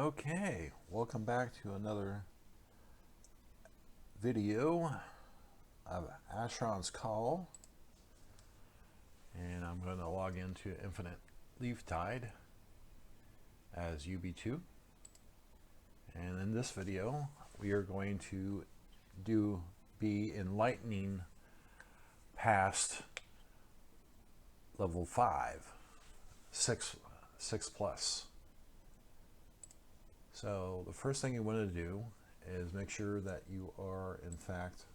Okay, welcome back to another video of Ashron's Call, and I'm going to log into Infinite Leaftide as UB2, and in this video we are going to be enlightening past level 5, 6 plus. So the first thing you want to do is make sure that you are in fact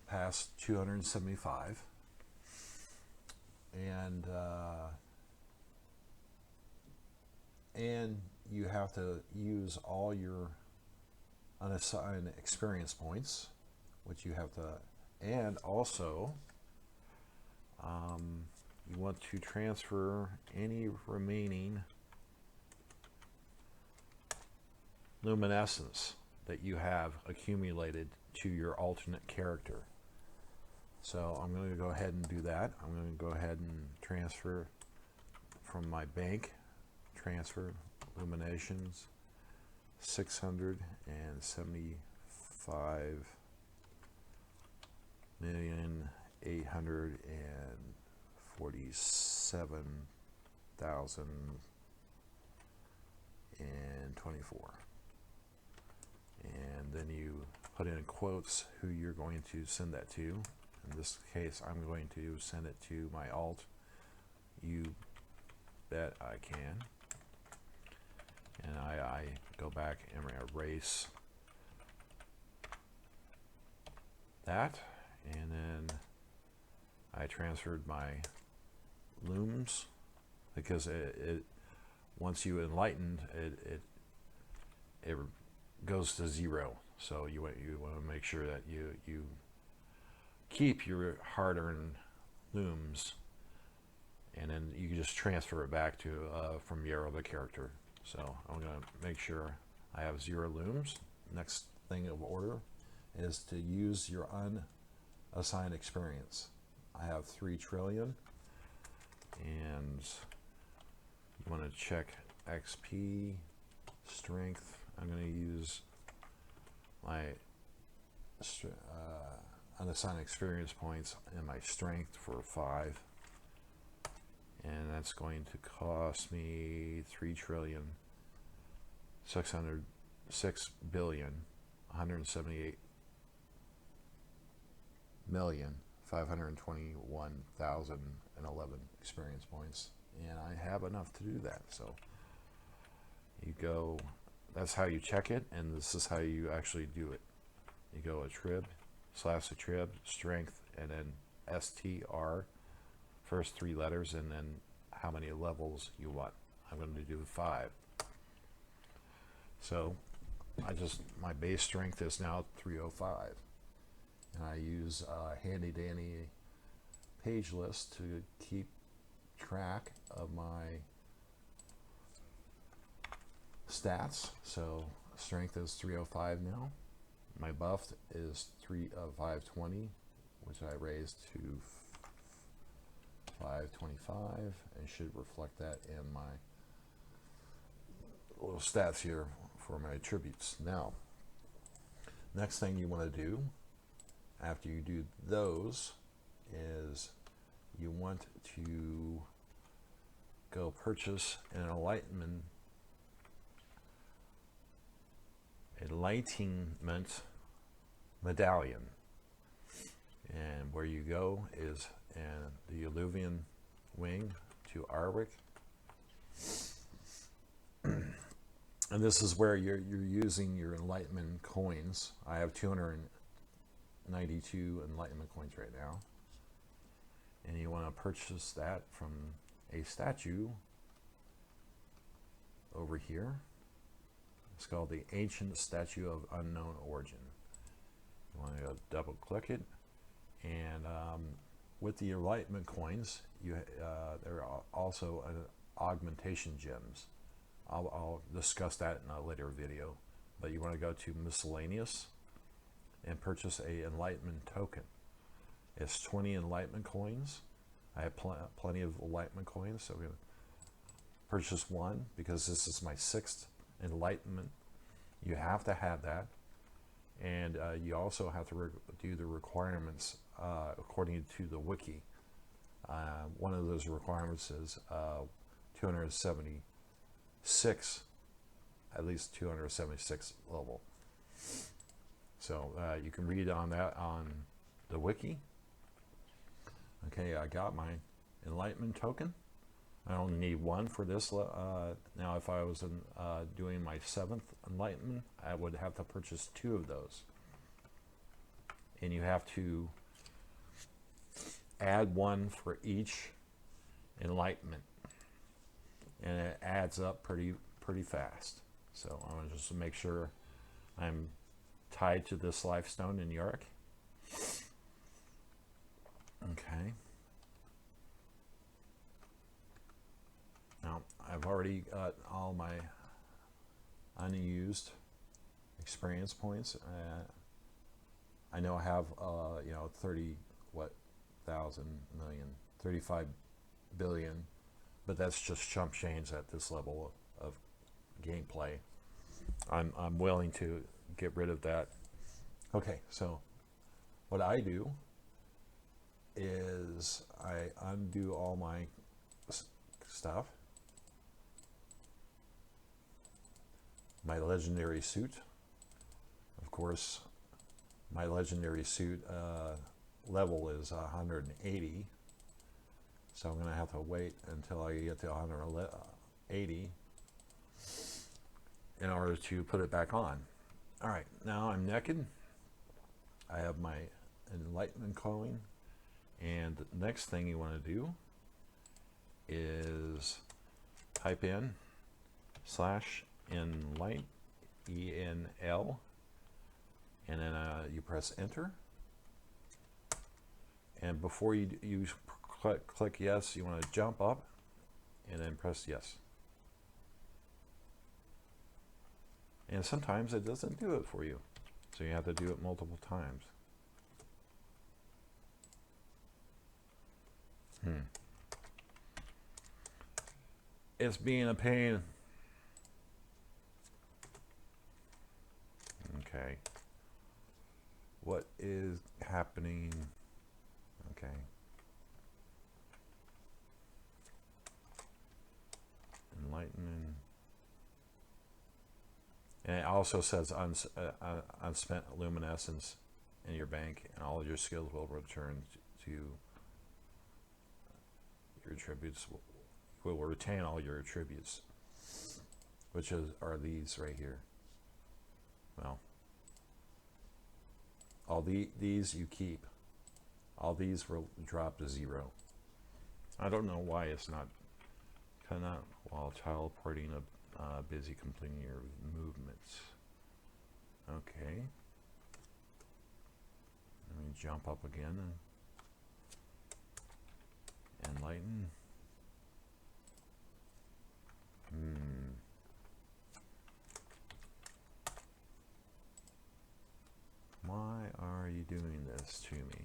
past 275, and you have to use all your unassigned experience points, which you have to, and also you want to transfer any remaining luminescence that you have accumulated to your alternate character. So I'm going to go ahead and do that. I'm going to go ahead and transfer from my bank, transfer illuminations 675,847,024. And then you put in quotes who you're going to send that to. In this case, I'm going to send it to my alt. You bet I can. And I go back and erase that, and then I transferred my looms, because it once you enlightened it goes to 0. So you want to make sure that you keep your hard-earned looms, and then you can just transfer it back to from your other character. So I'm going to make sure I have 0 looms. Next thing of order is to use your unassigned experience. I have 3 trillion, and you want to check XP, strength. I'm going to use my unassigned experience points and my strength for 5, and that's going to cost me 3,606,178,521,011 experience points, and I have enough to do that. So you go, that's how you check it, and this is how you actually do it. You go attrib / attrib strength, and then STR, first 3 letters, and then how many levels you want. I'm going to do 5. So my base strength is now 305, and I use a handy dandy page list to keep track of my stats. So strength is 305 now. My buff is 520, which I raised to 525, and should reflect that in my little stats here for my attributes. Now, next thing you want to do after you do those is you want to go purchase an Enlightenment medallion, and where you go is in the Illuvian wing to Arwick, and this is where you're using your Enlightenment coins. I have 292 Enlightenment coins right now, and you want to purchase that from a statue over here. It's called the Ancient Statue of Unknown Origin. You want to double click it, and with the Enlightenment coins, there are also augmentation gems. I'll discuss that in a later video, but you want to go to miscellaneous and purchase a Enlightenment token. It's 20 Enlightenment coins. I have plenty of Enlightenment coins, so we're going to purchase one because this is my 6th enlightenment. You have to have that, and you also have to do the requirements according to the wiki. One of those requirements is 276, at least 276 level. So you can read on that on the wiki. Okay, I got my Enlightenment token. I only need one for this. Now, if I was doing my 7th Enlightenment, I would have to purchase 2 of those. And you have to add one for each Enlightenment. And it adds up pretty fast. So I want to just make sure I'm tied to this lifestone in New York. Okay. Now, I've already got all my unused experience points. I know I have, 35 billion, but that's just chump change at this level of gameplay. I'm willing to get rid of that. Okay, so what I do is I undo all my stuff. My legendary suit. Of course, my legendary suit level is 180. So I'm going to have to wait until I get to 180 in order to put it back on. All right, now I'm naked. I have my Enlightenment coin. And the next thing you want to do is type in /enlight, ENL, and then you press enter. And before you click yes, you want to jump up and then press yes. And sometimes it doesn't do it for you, so you have to do it multiple times. It's being a pain. Okay. What is happening? Okay. Enlighten. And it also says unspent luminescence in your bank, and all of your skills will return to your attributes. Will retain all your attributes, which are these right here. Well, all these you keep. All these will drop to 0. I don't know why it's not kind of while teleporting, busy completing your movements. Okay. Let me jump up again and enlighten. Why are you doing this to me?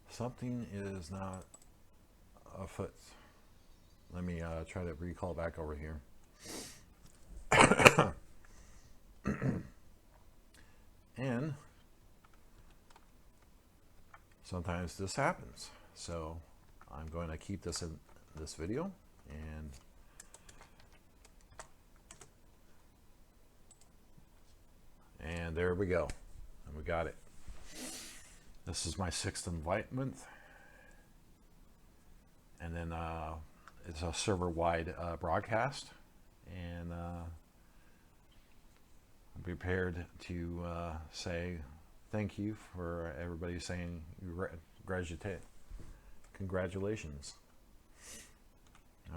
Something is not afoot. Let me try to recall back over here. And sometimes this happens. So I'm going to keep this in this video, and there we go. And we got it. This is my 6th Enlightenment, and then it's a server-wide broadcast, and I'm prepared to say thank you for everybody saying congratulations.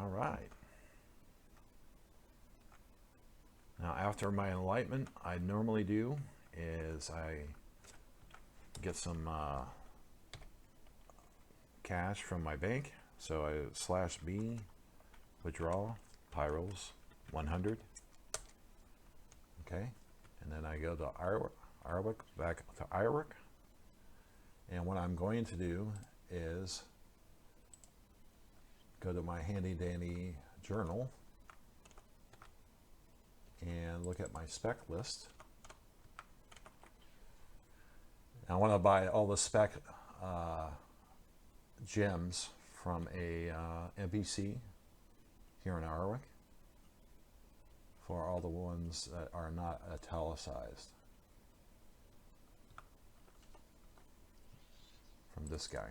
All right. Now, after my enlightenment, I normally do is I get some cash from my bank. So I /B, withdraw, Pyros 100. Okay, and then I go to Artwork, back to Artwork. And what I'm going to do is go to my handy dandy journal and look at my spec list. I want to buy all the spec gems from a NPC here in Artwork for all the ones that are not italicized. From this guy.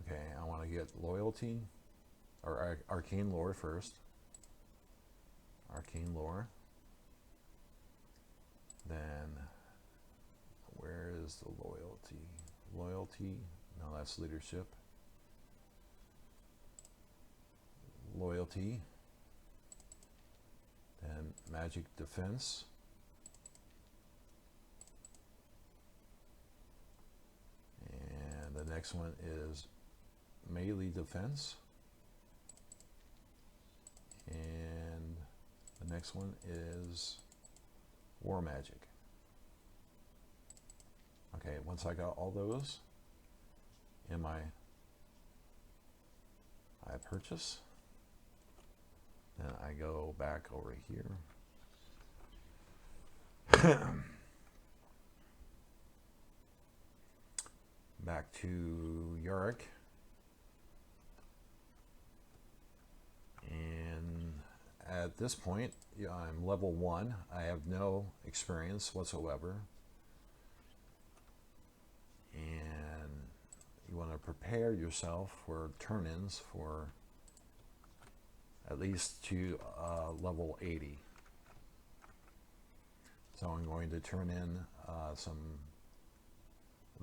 Okay, I want to get loyalty, or arcane lore first. Arcane lore. Then, where is the loyalty? Loyalty, no, that's leadership. Loyalty. Then magic defense. The next one is melee defense, and the next one is war magic. Okay, once I got all those in my purchase, then I go back over here. Back to Yorick, and at this point, I'm level 1. I have no experience whatsoever, and you want to prepare yourself for turn-ins for at least to level 80. So I'm going to turn in some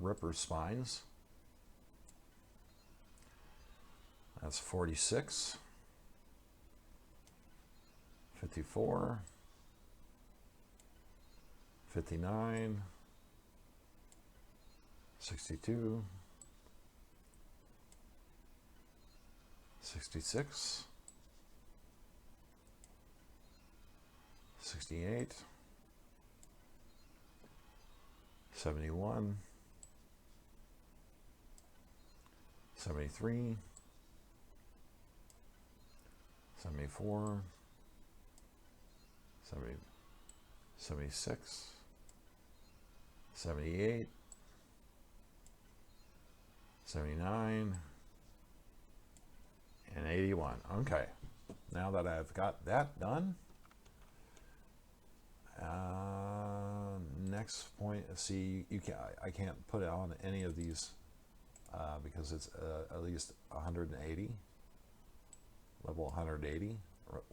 Ripper spines. That's 46, 54, 59, 62, 66, 68, 71, 73, 74, 70, 76, 78, 79, and 81. Okay, now that I've got that done, next point, see, I can't put it on any of these because it's at least 180, level 180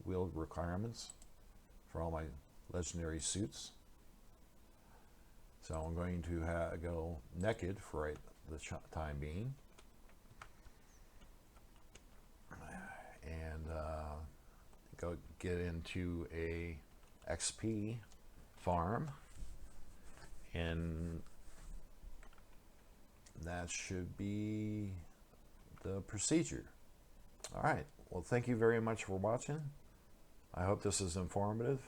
wield requirements for all my legendary suits. So I'm going to go naked for the time being, and go get into a XP farm, and that should be the procedure. All right, well, thank you very much for watching. I hope this is informative,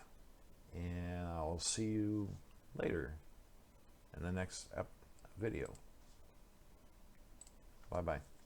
and I'll see you later in the next video. Bye-bye.